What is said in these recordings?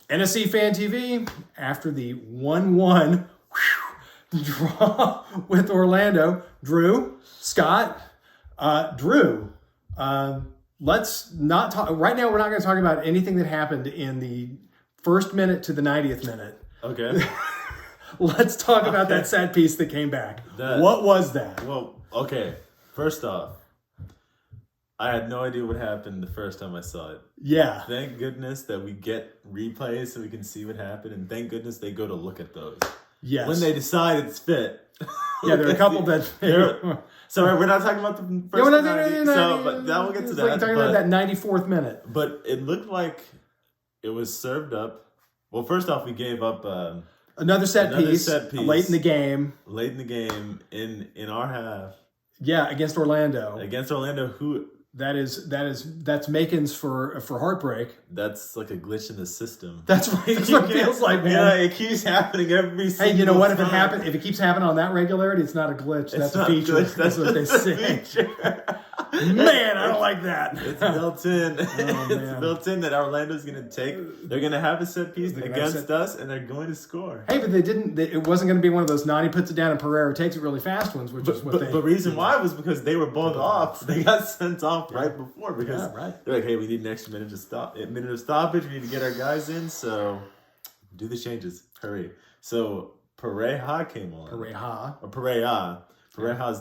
NSC Fan TV, after the 1-1 draw with Orlando, Drew, Scott, let's not talk. Right now, we're not going to talk about anything that happened in the first minute to the 90th minute. Okay. Let's talk about that set piece that came back. What was that? Well, okay. First off, I had no idea what happened the first time I saw it. Yeah. Thank goodness that we get replays so we can see what happened, and thank goodness they go to look at those. Yes. When they decide it's fit. Yeah, there are a couple that... Sorry, we're not talking about the first 90, but that we'll get to that. Like talking about that 94th minute. But it looked like it was served up. Well, first off, we gave up... Another set piece late in the game. Late in the game in our half. Yeah, against Orlando. Who... That's makings for heartbreak. That's like a glitch in the system. That's what it feels like, man. Yeah, it keeps happening every single time. Hey, you know what? If it keeps happening on that regularity, it's not a glitch. That's a feature. That's what they say. Man, I don't like that. It's built in. It's built in that Orlando's going to take. They're going to have a set piece against us, and they're going to score. Hey, but they didn't. It wasn't going to be one of those Nani puts it down and Pereira takes it really fast ones, which is what they. But reason why was because they were both off. They got sent off right before because they're like, hey, we need an extra minute of stoppage. We need to get our guys in, so do the changes. Hurry. So Pereira came on. Pereira's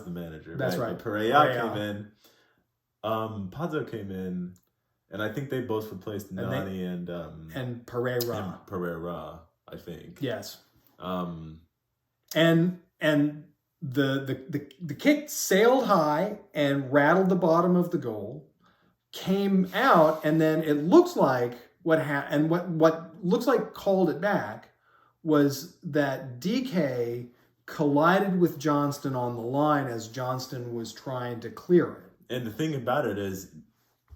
the manager. That's right. Pereira came in. Pazzo came in, and I think they both replaced Nani and Pereira. Pereira, I think. Yes. And the kick sailed high and rattled the bottom of the goal, came out, and then it looks like what looks like called it back was that DK collided with Johnston on the line as Johnston was trying to clear it. And the thing about it is,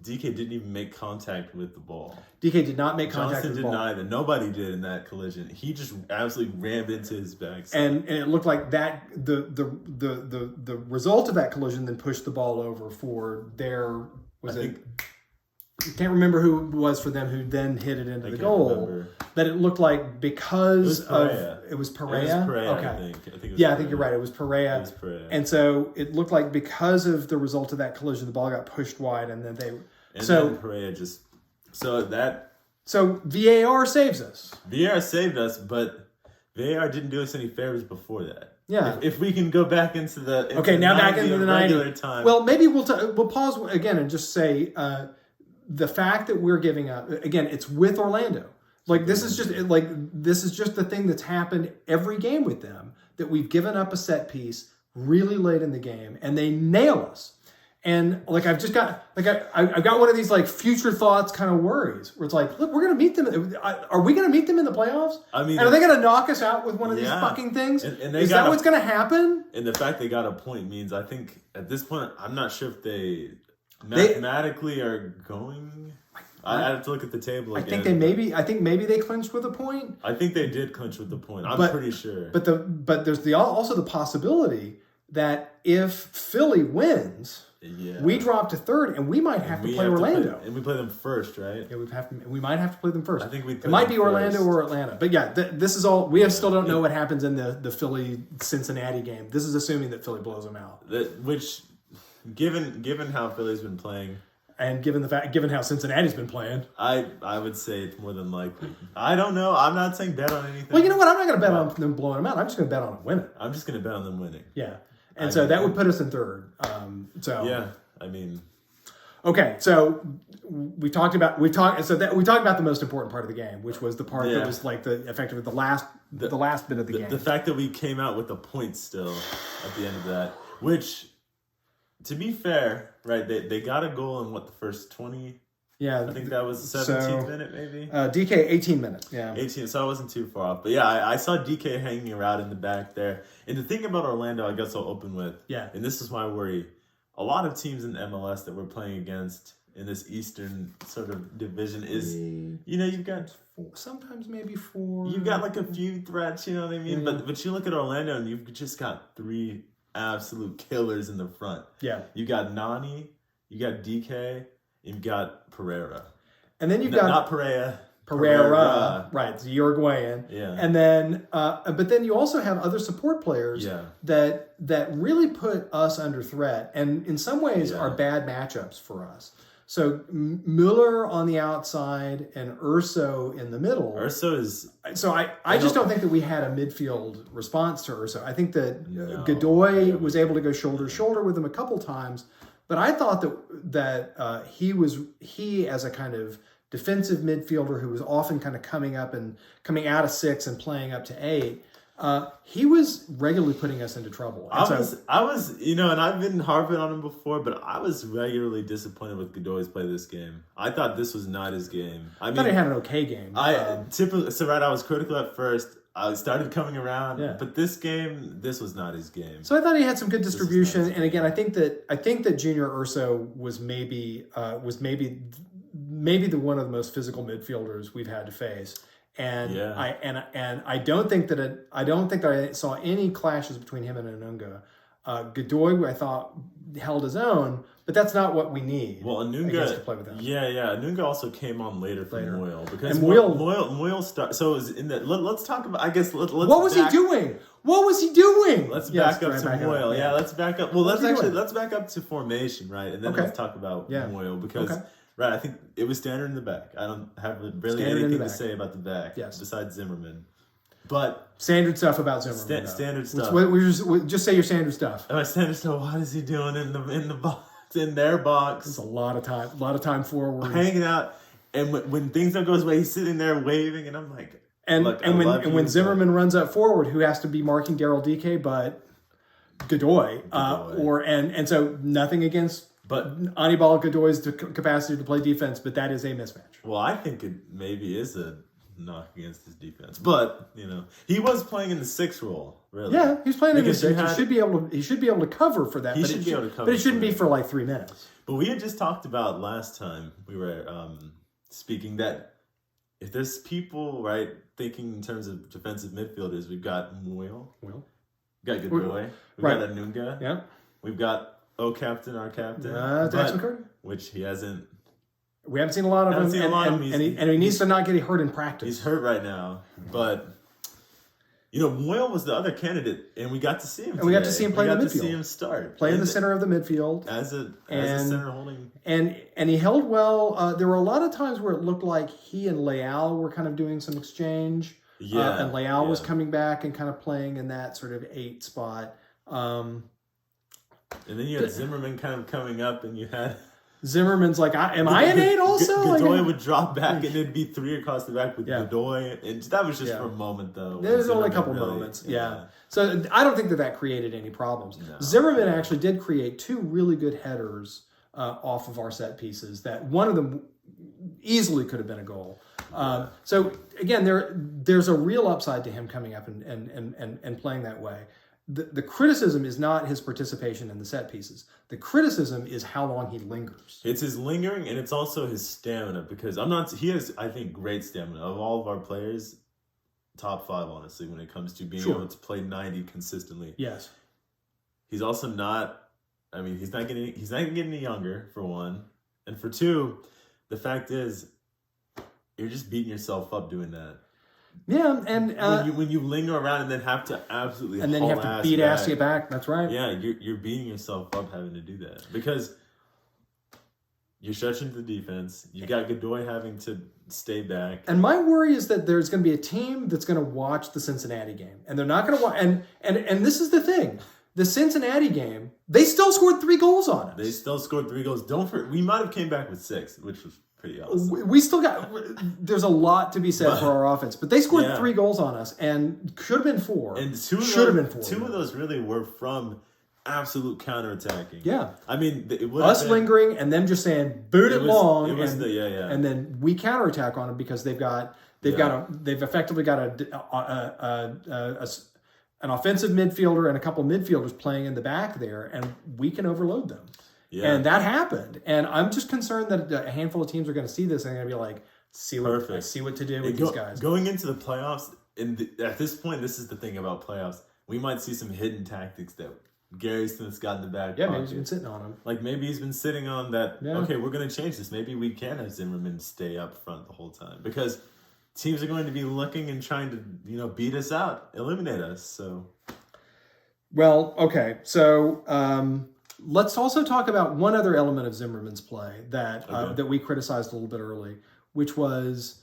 DK didn't even make contact with the ball. DK did not make contact with the ball. Johnston did neither. Nobody did in that collision. He just absolutely rammed into his backside. And it looked like that the result of that collision then pushed the ball over for their I can't remember who it was for them who then hit it into the goal. Remember. But it looked like because it was Pereira. It was Pereira? It was Pereira, okay. I think it was Pereira. I think you're right. It was Pereira. It was Pereira. And so it looked like because of the result of that collision, the ball got pushed wide, and then then Pereira just So VAR saves us. VAR saved us, but VAR didn't do us any favors before that. Yeah. If we can go back into the back into the regular time. Well, maybe we'll pause again and just say the fact that we're giving up again. It's with Orlando. This is just the thing that's happened every game with them, that we've given up a set piece really late in the game and they nail us. And I've got one of these future thoughts kind of worries where it's like, look, we're going to meet them. Are we going to meet them in the playoffs? I mean, and are they going to knock us out with one of these fucking things? Is that what's going to happen? And the fact they got a point means, I think at this point, I'm not sure if they mathematically are going. I have to look at the table again. I think maybe they clinched with a point. I think they did clinch with the point. I'm pretty sure. But there's also the possibility that if Philly wins, we drop to third, and we might have to play Orlando. And we play them first, right? Yeah, we might have to play them first. I think it might be Orlando or Atlanta. But yeah, this is all. We still don't know what happens in the Philly-Cincinnati game. This is assuming that Philly blows them out. Which, given how Philly's been playing, and given how Cincinnati's been playing, I would say it's more than likely. I don't know. I'm not saying bet on anything. Well, you know what? I'm not going to bet on them blowing them out. I'm just going to bet on them winning. I'm just going to bet on them winning. Yeah. And so that would put us in third. Okay, so we talked about the most important part of the game, which was the part that was effectively the last bit of the game. The fact that we came out with a point still at the end of that, which, to be fair, right? They got a goal in the first 20. Yeah, I think that was the 17th minute, maybe. DK 18 minutes. Yeah, 18. So I wasn't too far off, but yeah, I saw DK hanging around in the back there. And the thing about Orlando, I guess I'll open with. Yeah. And this is my worry. A lot of teams in MLS that we're playing against in this Eastern sort of division is, you've got sometimes maybe 4. You've got a few threats, you know what I mean? Yeah. But you look at Orlando and you've just got 3 absolute killers in the front. Yeah. You got Nani, you got DK. You've got Pereira. And then you've got... Not Pereira, Pereira. Right, it's Uruguayan. Yeah. And then, but then you also have other support players that really put us under threat, and in some ways are bad matchups for us. So Muller on the outside and Urso in the middle. Urso is... So I just don't think that we had a midfield response to Urso. I think that Godoy was able to go shoulder to shoulder with him a couple times, but I thought that he as a kind of defensive midfielder who was often kind of coming out of 6 and playing up to 8. He was regularly putting us into trouble. I was, and I've been harping on him before, but I was regularly disappointed with Godoy's play this game. I thought this was not his game. I thought he had an okay game. I was critical at first. I started coming around, but this game, this was not his game. So I thought he had some good distribution, and again, I think that Junior Urso was maybe the one of the most physical midfielders we've had to face. And I don't think that I saw any clashes between him and Anunga. Godoy, I thought, held his own, but that's not what we need. Well, Anunga to play with him. Anunga also came on later for Moyle because Moyle started. So it was in that. Let's talk about. I guess let's. What was he doing? What was he doing? Let's back up to Moyle. Yeah, let's back up. Well, let's back up to formation, right, and then let's talk about Moyle because. Okay. Right, I think it was standard in the back. I don't have really anything to say about the back besides Zimmerman. But standard stuff about Zimmerman. Standard stuff. Just say your standard stuff. Standard stuff. What is he doing in the box? In their box? It's a lot of time forward, hanging out. And when things don't go his way, he's sitting there waving, and I'm like, when Zimmerman runs up forward, who has to be marking Daryl DK, but Godoy. So nothing against. But Anibal Godoy's capacity to play defense, but that is a mismatch. Well, I think it maybe is a knock against his defense, but he was playing in the 6 role. Really, yeah, he's playing in the 6. He should be able to cover for that. He should be able to cover, but it shouldn't be for like 3 minutes. But we had just talked about last time we were speaking that if there's people thinking in terms of defensive midfielders, we've got Moyle, we've got Godoy, we've got Anunga, we've got. Our captain, Jackson McCurdy, which he hasn't. We haven't seen a lot of him, and he needs to not get hurt in practice. He's hurt right now, but Moyle was the other candidate, and we got to see him. And we got to see him play in the midfield. We got to see him start, play in the center of the midfield as a center holding, and he held well. There were a lot of times where it looked like he and Leal were kind of doing some exchange. And Leal was coming back and kind of playing in that sort of 8 spot. And then you had Zimmerman kind of coming up, and you had... Zimmerman's like, am I an 8 also? Godoy would drop back, and it'd be 3 across the back with Godoy. And that was just for a moment, though. There's only a couple moments, So I don't think that created any problems. No. Zimmerman actually did create 2 really good headers off of our set pieces. That one of them easily could have been a goal. So, again, there's a real upside to him coming up and playing that way. The criticism is not his participation in the set pieces. The criticism is how long he lingers. It's his lingering, and it's also his stamina, because he has, I think, great stamina. Of all of our players, top 5, honestly, when it comes to being able to play 90 consistently. Yes. He's also not, he's not getting any younger, for one. And for 2, the fact is, you're just beating yourself up doing that. Yeah, and when you linger around and then have to absolutely and then you have to beat ass to get back. That's right. Yeah, you're beating yourself up having to do that because you're stretching the defense. You got Godoy having to stay back. And my worry is that there's going to be a team that's going to watch the Cincinnati game, and they're not going to watch. And this is the thing: the Cincinnati game, they still scored 3 goals on us. They still scored 3 goals. We might have came back with 6, which was pretty awesome. We still got. There's a lot to be said for our offense, but they scored 3 goals on us, and should have been 4. And should have been 4. 2 of those really were from absolute counterattacking. Yeah, it would us lingering and them just saying boot it long. And and then we counterattack on them because they've effectively got an offensive midfielder and a couple of midfielders playing in the back there, and we can overload them. Yeah. And that happened. And I'm just concerned that a handful of teams are going to see this and they're going to be like, see what to do with these guys. Going into the playoffs, at this point, this is the thing about playoffs. We might see some hidden tactics that Gary Smith's got in the back pocket. Maybe he's been sitting on them. Like maybe he's been sitting on that, okay, we're going to change this. Maybe we can have Zimmerman stay up front the whole time. Because teams are going to be looking and trying to, beat us out, eliminate us. So, well, okay. So let's also talk about one other element of Zimmerman's play that we criticized a little bit early, which was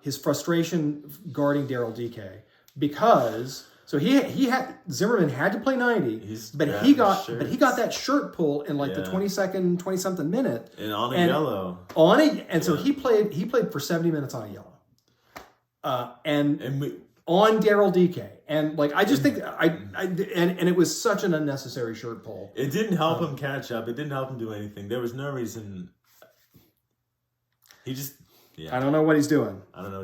his frustration guarding Daryl DK, because so Zimmerman had to play 90, but he got that shirt pull in like the 20 something minute and on a yellow so he played for 70 minutes on a yellow. On Daryl DK, and like I just think and it was such an unnecessary shirt pull. It didn't help him catch up. It didn't help him do anything. There was no reason. He just I don't know what he's doing. I don't know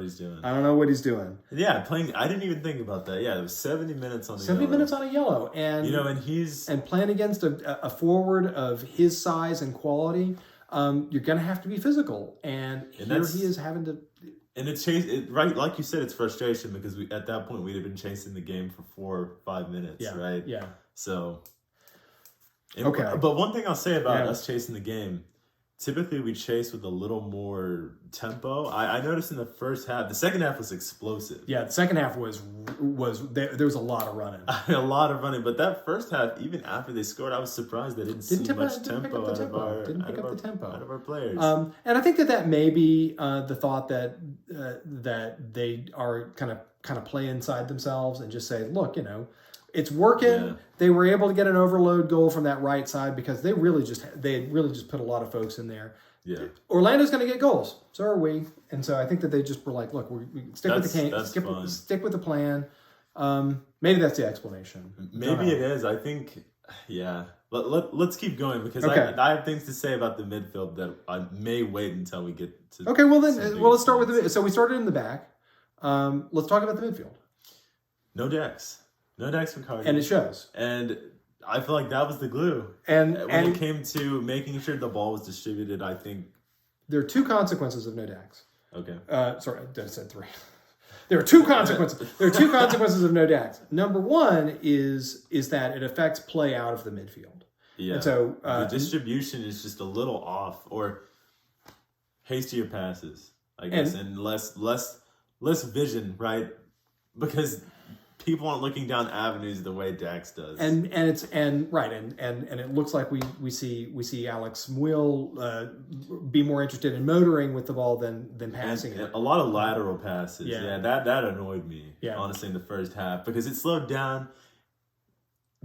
what he's doing. Yeah, playing. I didn't even think about that. Yeah, it was 70 minutes on the 70 minutes on a yellow, and and playing against a forward of his size and quality. You're gonna have to be physical, and here he is having to. And right, like you said, it's frustration because at that point we'd have been chasing the game for 4 or 5 minutes, right? Yeah. So, okay. But one thing I'll say about us chasing the game, typically we chase with a little more tempo. I noticed in the first half, the second half was explosive. Yeah, the second half was there was a lot of running. A lot of running, but that first half, even after they scored, I was surprised they didn't see much tempo out of our players. And I think that may be the thought that they are kind of play inside themselves and just say, look, it's working. Yeah. They were able to get an overload goal from that right side because they really just put a lot of folks in there. Yeah, Orlando's going to get goals. So are we. And so I think that they just were like, look, we stick with the plan. Maybe that's the explanation. Maybe it is. I think, yeah. Let's keep going because I have things to say about the midfield that I may wait until we get to. Okay, well then, let's start with so we started in the back. Let's talk about the midfield. No Dax for Cardi. And it shows. And I feel like that was the glue. And when it came to making sure the ball was distributed, I think there are 2 consequences of no Dax. Okay. Sorry, I said 3. There are 2 consequences. There are 2 consequences of no Dax. Number 1 is that it affects play out of the midfield. Yeah. And so the distribution is just a little off, or hastier passes, I guess, and less vision, right? Because people aren't looking down avenues the way Dax does, and it looks like we see Alex Mukhtar be more interested in motoring with the ball than passing it. A lot of lateral passes. Yeah, that annoyed me. Yeah. Honestly, in the first half because it slowed down.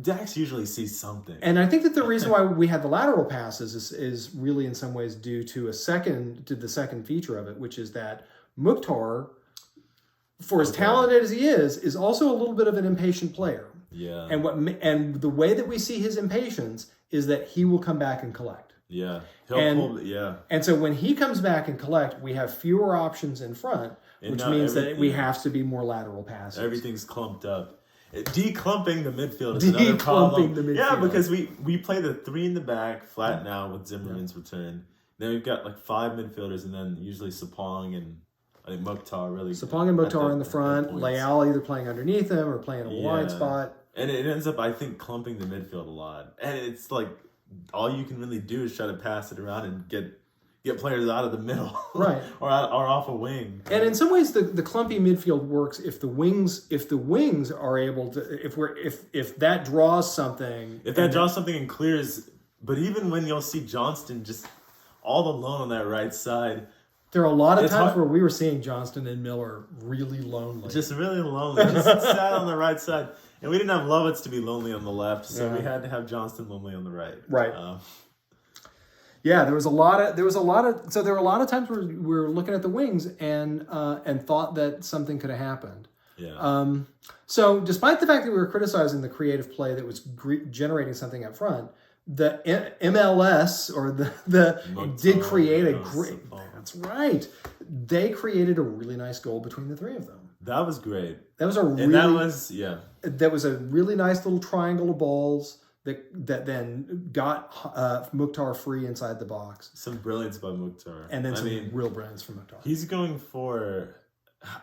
Dax usually sees something, and I think that the reason why we had the lateral passes is really in some ways due to the second feature of it, which is that Mukhtar, for as talented as he is also a little bit of an impatient player. Yeah. And the way that we see his impatience is that he will come back and collect. Yeah. And so when he comes back and collect, we have fewer options in front, which means that we have to be more lateral passes. Everything's clumped up. Declumping the midfield is another problem. Yeah, because we play the 3 in the back flat now with Zimmerman's return. Then we've got like 5 midfielders, and then usually Sapong and I think Mukhtar really. Sapong and Mukhtar in the front. Leal either playing underneath him or playing a wide spot. And it ends up, I think, clumping the midfield a lot. And it's like all you can really do is try to pass it around and get players out of the middle, right, or off a wing. And in some ways, the clumpy midfield works if the wings are able to if that draws something. If that draws something and clears, but even when you'll see Johnston just all alone on that right side. There are a lot of times where we were seeing Johnston and Miller really lonely. Just really lonely. Just sat on the right side. And we didn't have Lovitz to be lonely on the left, so we had to have Johnston lonely on the right. Right. Yeah, there were a lot of times where we were looking at the wings and thought that something could have happened. Yeah. So despite the fact that we were criticizing the creative play that was generating something up front, the MLS or the did create a great. That's right. They created a really nice goal between the 3 of them. That was great. That was That was a really nice little triangle of balls that then got Mukhtar free inside the box. Some brilliance by Mukhtar. And then real brilliance from Mukhtar. He's going for,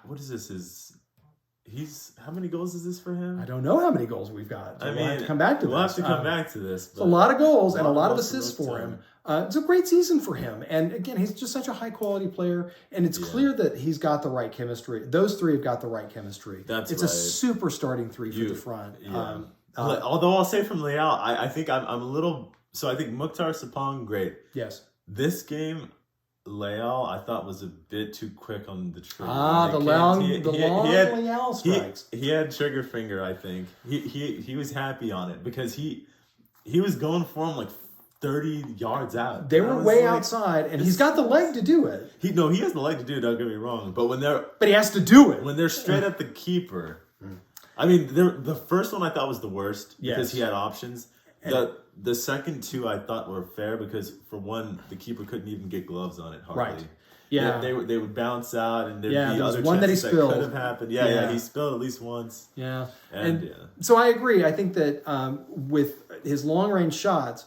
what is this? How many goals is this for him? I don't know how many goals we've got. So we'll have to come back to this. We'll have to come back to this. It's a lot of goals and a lot of assists for him. It's a great season for him. And again, he's just such a high-quality player. And it's clear that he's got the right chemistry. Those three have got the right chemistry. It's a super starting three for the front. Yeah. Although I'll say from Leal, I think I'm a little... So I think Mukhtar, Sapong, great. Yes. This game, Leal, I thought was a bit too quick on the trigger. The long Leal strikes. He had trigger finger, I think. He was happy on it because he was going for him like 30 yards out. They were way outside, and he's got the leg to do it. He has the leg to do it, don't get me wrong. But he has to do it. When they're straight at the keeper. I mean, the first one I thought was the worst because he had options. The second two I thought were fair because, for one, the keeper couldn't even get gloves on it hardly. Right. Yeah. They would bounce out, and there'd be other one chances that could have happened. Yeah, he spilled at least once. Yeah. And so I agree. I think that with his long-range shots,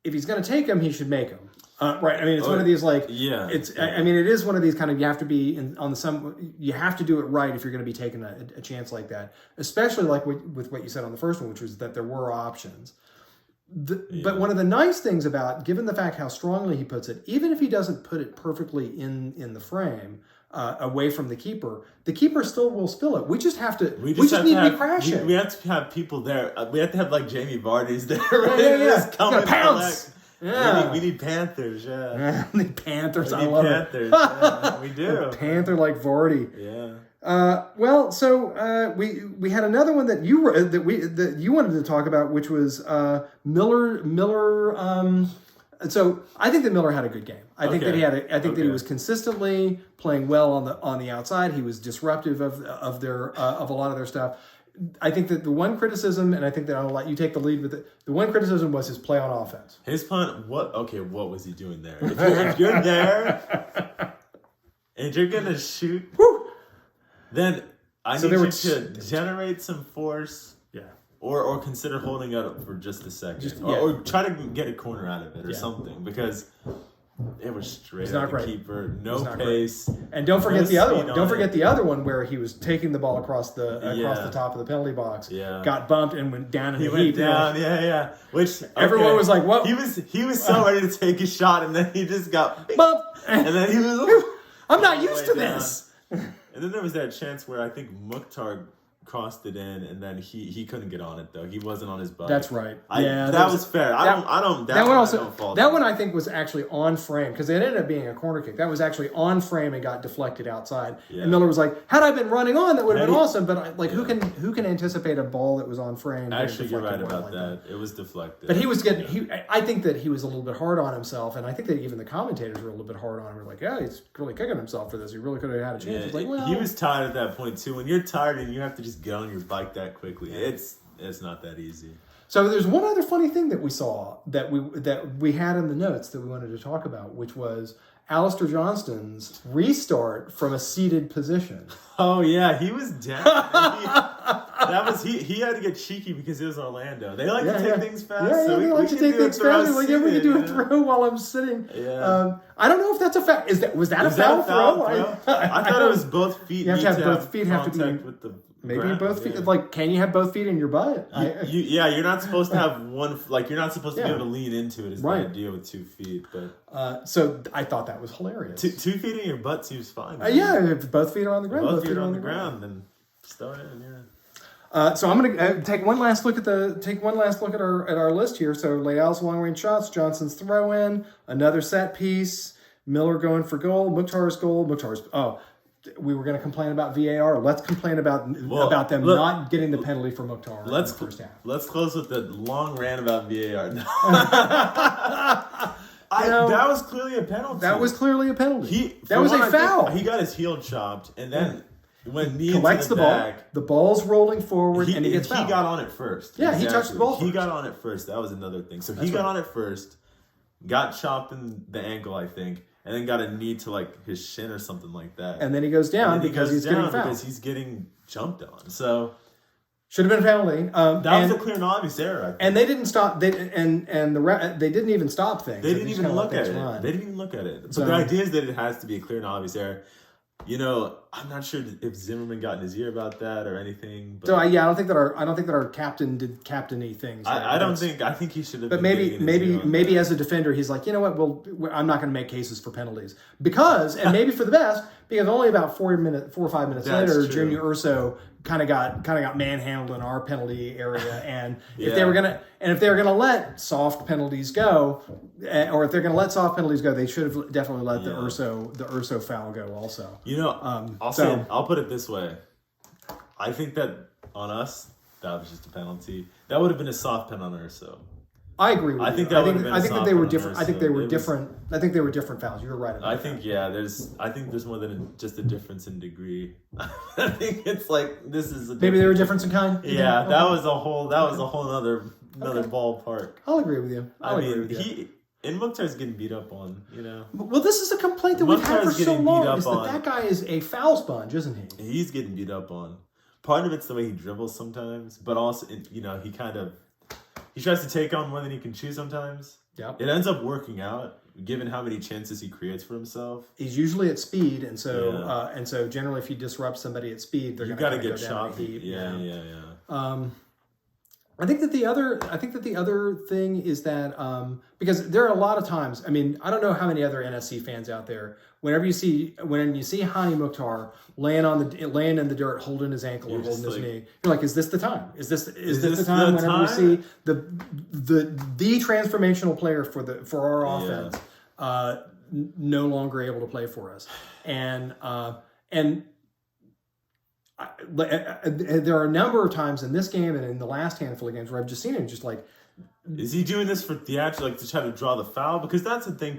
if he's going to take them, he should make them. Right. I mean, it's one of these like, I mean, it is one of these kind of, you have to be you have to do it right if you're going to be taking a chance like that, especially like with what you said on the first one, which was that there were options. But one of the nice things about, given the fact how strongly he puts it, even if he doesn't put it perfectly in the frame, away from the keeper still will spill it. We just have to. We just need to be crashing. We have to have people there. We have to have like Jamie Vardy's there. Just come and pounce. Yeah. We need Panthers. Yeah. We need Panthers. I love Panthers. Yeah, we do. A Panther like Vardy. Yeah. Well, so we had another one that you wanted to talk about, which was Miller. So I think that Miller had a good game. I think that he was consistently playing well on the outside. He was disruptive of a lot of their stuff. I think that the one criticism, and I think that I'll let you take the lead with it. The one criticism was his play on offense. His punt. What was he doing there? If you're there and you're gonna shoot. Then I need you to generate some force, or consider holding it up for just a second, or try to get a corner out of it or something, because it was straight at the keeper, no pace, and don't forget the other one. Don't forget the other one where he was taking the ball across the top of the penalty box, got bumped and went down in the heap. Which everyone was like, "What?" He was so ready to take a shot, and then he just got bumped, and then he was. I'm not used to this. And then there was that chance where I think Mukhtar crossed it in, and then he couldn't get on it though. He wasn't on his bike. That's right. That was fair. That one I think was actually on frame because it ended up being a corner kick. That was actually on frame and got deflected outside. And Miller was like, "Had I been running on, that would have been awesome." But who can anticipate a ball that was on frame? Actually, you're right about that. It was deflected. But he was getting. I think that he was a little bit hard on himself, and I think that even the commentators were a little bit hard on him. We're like, "Yeah, he's really kicking himself for this. He really could have had a chance." He was tired at that point too. When you're tired and you have to just get on your bike that quickly, it's not that easy. So there's one other funny thing that we saw that we had in the notes that we wanted to talk about, which was Alistair Johnston's restart from a seated position. Oh yeah, he was down. He had to get cheeky because it was Orlando. They like to take things fast. Yeah, they like to take things fast. Like, we can do a throw while I'm sitting. Yeah. I don't know if that's a foul. Was that a foul throw? I thought it was both feet. You have to have both feet have to be with the maybe both feet. Like, can you have both feet in your butt? You're not supposed to have one. Like, you're not supposed to be able to lean into it. Is the idea with 2 feet? But so I thought that was hilarious. 2 feet in your butt seems fine. If both feet are on the ground. Both feet are on the ground, then start in. So I'm going to take one last look at our list here. So Leal's long range shots, Johnson's throw in, another set piece, Miller going for goal, Mukhtar's goal, we were going to complain about VAR. Let's complain about them not getting the penalty for Mukhtar in the first half. Let's close with the long rant about VAR. That was clearly a penalty. That was clearly a penalty. That was a foul. He got his heel chopped, and then when knee collects into the ball, the ball's rolling forward, and he gets fouled. He got on it first. Yeah, he touched the ball first. He got on it first. That was another thing. So he got on it first, got chopped in the ankle, I think, and then got a knee to like his shin or something like that. And then he goes down because he's getting fouled. Because he's getting jumped on. So should have been a penalty. That was a clear and obvious error. And they didn't stop. They didn't even stop things. They didn't even look at it. They didn't even look at it. But the idea is that it has to be a clear and obvious error. I'm not sure if Zimmerman got in his ear about that or anything. But So I don't think that our captain did captain-y things. I think he should have. But maybe as a defender, he's like, you know what? Well, I'm not going to make cases for penalties and maybe for the best, because only about 4 or 5 minutes later, Junior Urso kind of got manhandled in our penalty area, and if they were gonna let soft penalties go, or if they're gonna let soft penalties go, they should have definitely let the Urso foul go also. I'll put it this way: I think that on us, that was just a penalty. That would have been a soft pen on Urso. I agree with you. I think that they were different. I think they were different. I think they were different fouls. You're right. I think there's more than just a difference in degree. I think it's like this is maybe they were difference in kind. Yeah, okay. that was a whole other ballpark. I'll agree with you. And Mukhtar's getting beat up on, Well, this is a complaint that we've had for so long. Is that guy is a foul sponge, isn't he? He's getting beat up on. Part of it's the way he dribbles sometimes, but also, he tries to take on more than he can chew sometimes. Yeah. It ends up working out, given how many chances he creates for himself. He's usually at speed, and so generally, if you disrupt somebody at speed, they're going to get go shot. Down Yeah. I think that the other thing is that because there are a lot of times. I mean, I don't know how many other NSC fans out there. When you see Hani Mukhtar laying in the dirt, holding his ankle or holding his knee, you're like, "Is this the time? Is this the time?" Whenever you see the transformational player for our offense no longer able to play for us, and there are a number of times in this game and in the last handful of games where I've just seen him just like, is he doing this for theatrical, like to try to draw the foul? Because that's the thing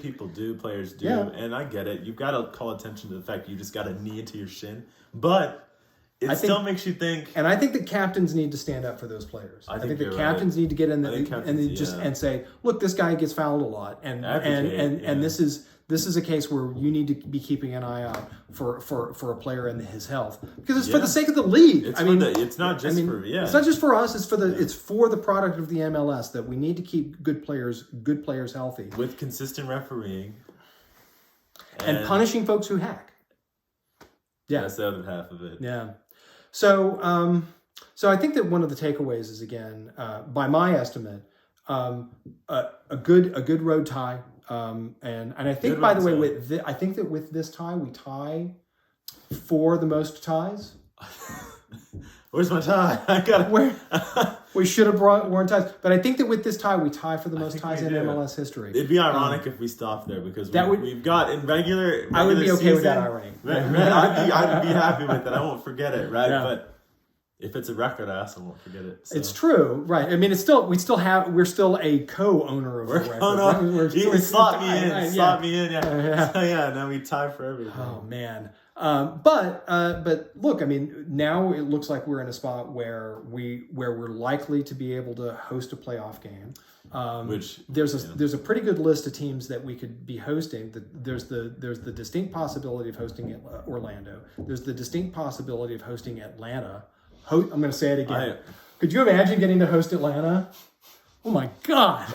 players do, and I get it. You've got to call attention to the fact you just got a knee into your shin, but still makes you think. And I think that captains need to stand up for those players. I think the captains need to get in there and say, look, this guy gets fouled a lot, and this is a case where you need to be keeping an eye out for a player and his health, because it's for the sake of the league. It's not just for us. It's for the product of the MLS that we need to keep good players healthy with consistent refereeing and punishing folks who hack. Yeah, that's the other half of it. Yeah. So I think that one of the takeaways is, again, by my estimate, a good road tie. And I think, by the way, I think that with this tie, we tie for the most ties. Where's my tie? I got it. We should have worn ties, but I think that with this tie, we tie for the most ties in MLS history. It'd be ironic if we stopped there, because we've got in regular I would be okay season, with that irony. I'd be happy with it. I won't forget it, right? Yeah. But if it's a record, I also won't forget it. So. It's true, right? I mean, we're still a co-owner of the record. Slot me in, yeah. Now we tie for everything. Oh man. But look, I mean, now it looks like we're in a spot where we're likely to be able to host a playoff game. There's a pretty good list of teams that we could be hosting. There's the distinct possibility of hosting Orlando. There's the distinct possibility of hosting Atlanta. I'm going to say it again. Could you imagine getting to host Atlanta? Oh my God.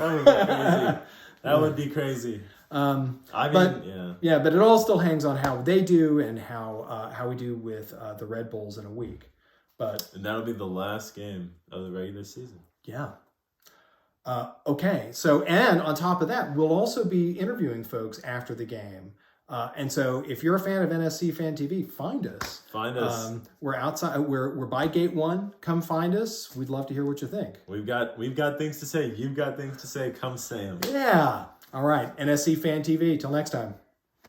That would be crazy. But it all still hangs on how they do and how we do with the Red Bulls in a week. And that'll be the last game of the regular season. Yeah. Okay. So, and on top of that, we'll also be interviewing folks after the game. And so, if you're a fan of NSC Fan TV, find us. We're outside. We're by Gate 1. Come find us. We'd love to hear what you think. We've got things to say. You've got things to say. Come say them. Yeah. All right. NSC Fan TV. Till next time.